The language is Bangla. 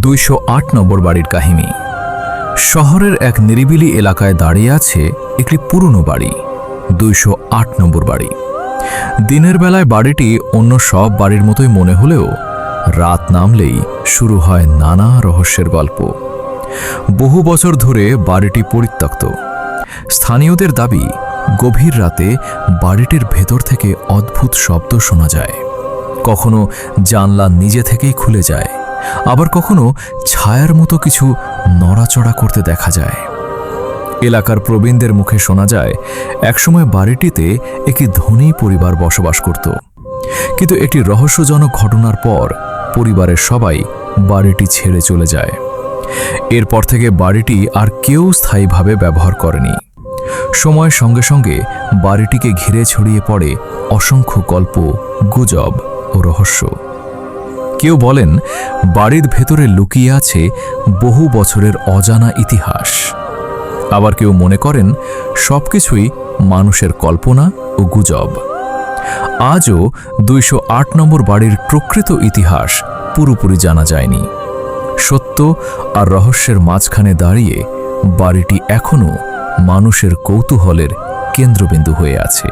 208 নম্বর বাড়ির কাহিনী। শহরের এক নিরিবিলি এলাকায় দাঁড়িয়ে আছে একটি পুরনো বাড়ি, 208 নম্বর বাড়ি। দিনের বেলায় বাড়িটি অন্য সব বাড়ির মতোই মনে হলেও রাত নামলেই শুরু হয় নানা রহস্যের গল্প। বহু বছর ধরে বাড়িটি পরিত্যক্ত। স্থানীয়দের দাবি, গভীর রাতে বাড়িটির ভেতর থেকে অদ্ভুত শব্দ শোনা যায়। কখনো জানলা নিজে থেকেই খুলে যায়, আবার কখনো ছায়ার মতো কিছু নড়াচড়া করতে দেখা যায়। এলাকার প্রবীণদের মুখে শোনা যায় একসময় বাড়িটিতে একটি ধনী পরিবার বসবাস করত, কিন্তু একটি রহস্যজনক ঘটনার পর পরিবারের সবাই বাড়িটি ছেড়ে চলে যায়। এরপর থেকে বাড়িটি আর কেউ স্থায়ীভাবে ব্যবহার করেনি। সময়ের সঙ্গে সঙ্গে বাড়িটিকে ঘিরে ছড়িয়ে পড়ে অসংখ্য গল্প, গুজব ও রহস্য। কেউ বলেন বাড়ির ভেতরে লুকিয়ে আছে বহু বছরের অজানা ইতিহাস। আবার কেউ মনে করেন সবকিছুই মানুষের কল্পনা ও গুজব। আজও 208 নম্বর বাড়ির প্রকৃত ইতিহাস পুরোপুরি জানা যায়নি। সত্য আর রহস্যের মাঝখানে দাঁড়িয়ে বাড়িটি এখনও মানুষের কৌতূহলের কেন্দ্রবিন্দু হয়ে আছে।